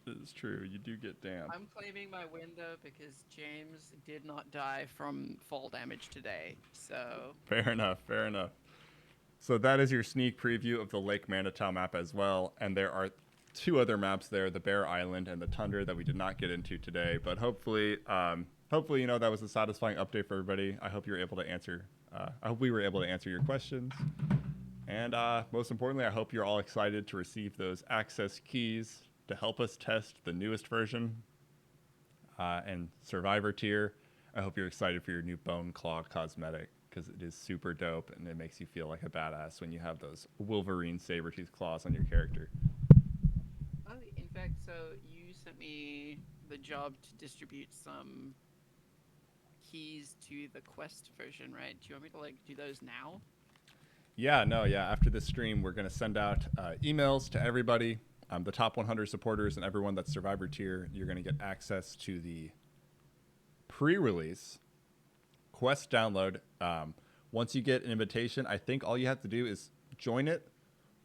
This is true. You do get damp. I'm claiming my win though because James did not die from fall damage today. So Fair enough. Fair enough. So that is your sneak preview of the Lake Manitou map as well. And there are 2 other maps there, the Bear Island and the Tundra, that we did not get into today. But hopefully, you know, that was a satisfying update for everybody. I hope you were able to answer. I hope we were able to answer your questions. And most importantly, I hope you're all excited to receive those access keys to help us test the newest version and Survivor tier. I hope you're excited for your new Bone Claw cosmetic because it is super dope and it makes you feel like a badass when you have those Wolverine saber-tooth claws on your character. oh, in fact, so you sent me the job to distribute some keys to the Quest version, right? Do you want me to like do those now? Yeah, no, yeah. After this stream, we're going to send out emails to everybody, the top 100 supporters and everyone that's Survivor tier. You're going to get access to the pre-release Quest download. Once you get an invitation, I think all you have to do is join it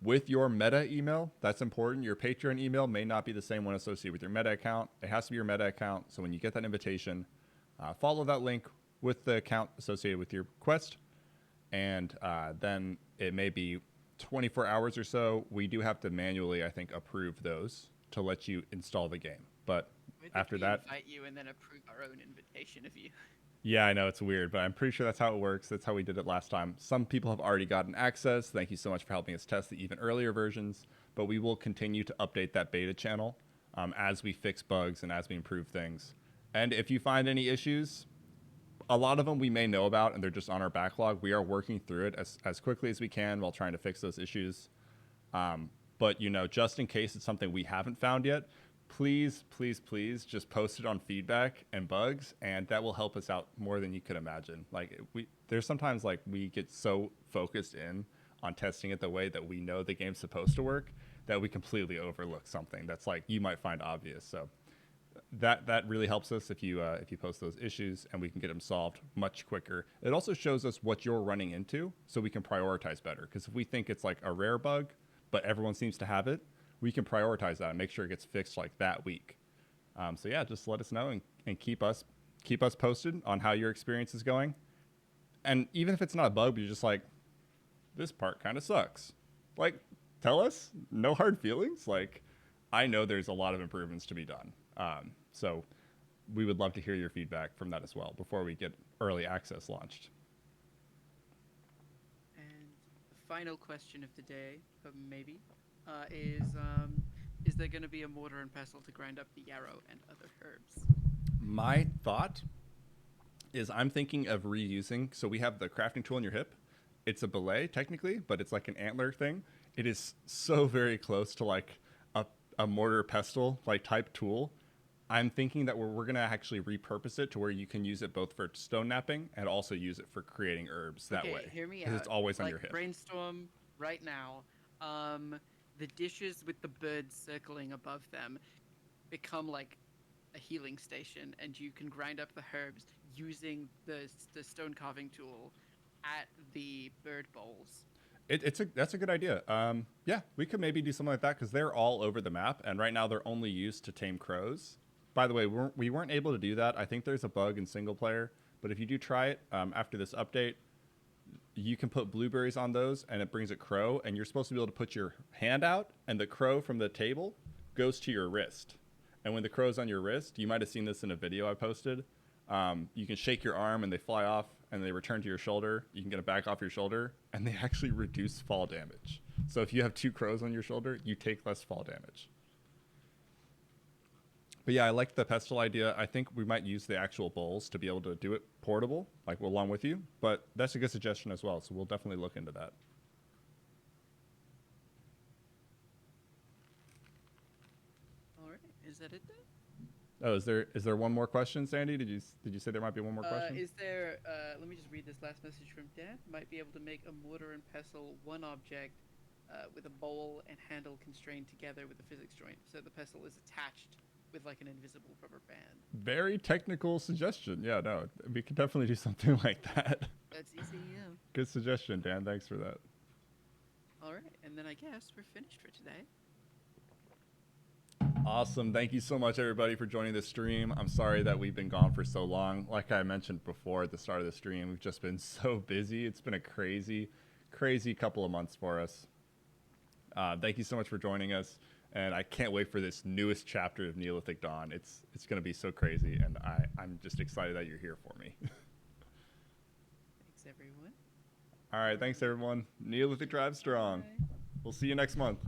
with your Meta email. That's important. Your Patreon email may not be the same one associated with your Meta account. It has to be your Meta account. So when you get that invitation, follow that link with the account associated with your Quest. And then it may be 24 hours or so. We do have to manually, I think, approve those to let you install the game. But Why did after we that, invite you and then approve our own invitation of you. yeah, I know it's weird, but I'm pretty sure that's how it works. That's how we did it last time. Some people have already gotten access. Thank you so much for helping us test the even earlier versions. But we will continue to update that beta channel as we fix bugs and as we improve things. And if you find any issues, a lot of them we may know about and they're just on our backlog. We are working through it as quickly as we can while trying to fix those issues. But, you know, just in case it's something we haven't found yet, please, please, please just post it on feedback and bugs, and that will help us out more than you could imagine. Like, there's sometimes, like, we get so focused in on testing it the way that we know the game's supposed to work that we completely overlook something that's, like, you might find obvious. So that really helps us if you post those issues, and we can get them solved much quicker. It also shows us what you're running into so we can prioritize better, because if we think it's, like, a rare bug, but everyone seems to have it, we can prioritize that and make sure it gets fixed like that week. So yeah, just let us know and keep us posted on how your experience is going. And even if it's not a bug, but you're just like, this part kind of sucks, like, tell us. No hard feelings. Like, I know there's a lot of improvements to be done. So we would love to hear your feedback from that as well before we get early access launched. And the final question of the day, maybe, is there going to be a mortar and pestle to grind up the yarrow and other herbs? My thought is I'm thinking of reusing. So we have the crafting tool in your hip. It's a belay technically, but it's like an antler thing. It is so very close to like a mortar pestle like type tool. I'm thinking that we're going to actually repurpose it to where you can use it both for stone napping and also use it for creating herbs that way. Hear me out. Because it's always on like, your hip. Brainstorm right now. The dishes with the birds circling above them become like a healing station, and you can grind up the herbs using the stone carving tool at the bird bowls. That's a good idea. Yeah, we could maybe do something like that because they're all over the map, and right now they're only used to tame crows. By the way, we weren't able to do that. I think there's a bug in single player, but if you do try it after this update, you can put blueberries on those, and it brings a crow, and you're supposed to be able to put your hand out, and the crow from the table goes to your wrist. And when the crow's on your wrist, you might have seen this in a video I posted. You can shake your arm, and they fly off, and they return to your shoulder. You can get it back off your shoulder, and they actually reduce fall damage. So if you have 2 crows on your shoulder, you take less fall damage. But yeah, I like the pestle idea. I think we might use the actual bowls to be able to do it portable, like along with you. But that's a good suggestion as well. So we'll definitely look into that. All right, is that it then? Oh, is there one more question, Sandy? Did you say there might be one more question? Is there? Let me just read this last message from Dan. Might be able to make a mortar and pestle one object with a bowl and handle constrained together with a physics joint, so the pestle is attached with like an invisible rubber band. Very technical suggestion. Yeah, no, we could definitely do something like that. That's easy, yeah. Good suggestion, Dan. Thanks for that. All right, and then I guess we're finished for today. Awesome. Thank you so much, everybody, for joining the stream. I'm sorry that we've been gone for so long. Like I mentioned before at the start of the stream, we've just been so busy. It's been a crazy, crazy couple of months for us. Thank you so much for joining us. And I can't wait for this newest chapter of Neolithic Dawn. It's going to be so crazy, and I'm just excited that you're here for me. Thanks, everyone. All right, thanks, everyone. Neolithic Drive Strong. Bye. We'll see you next month.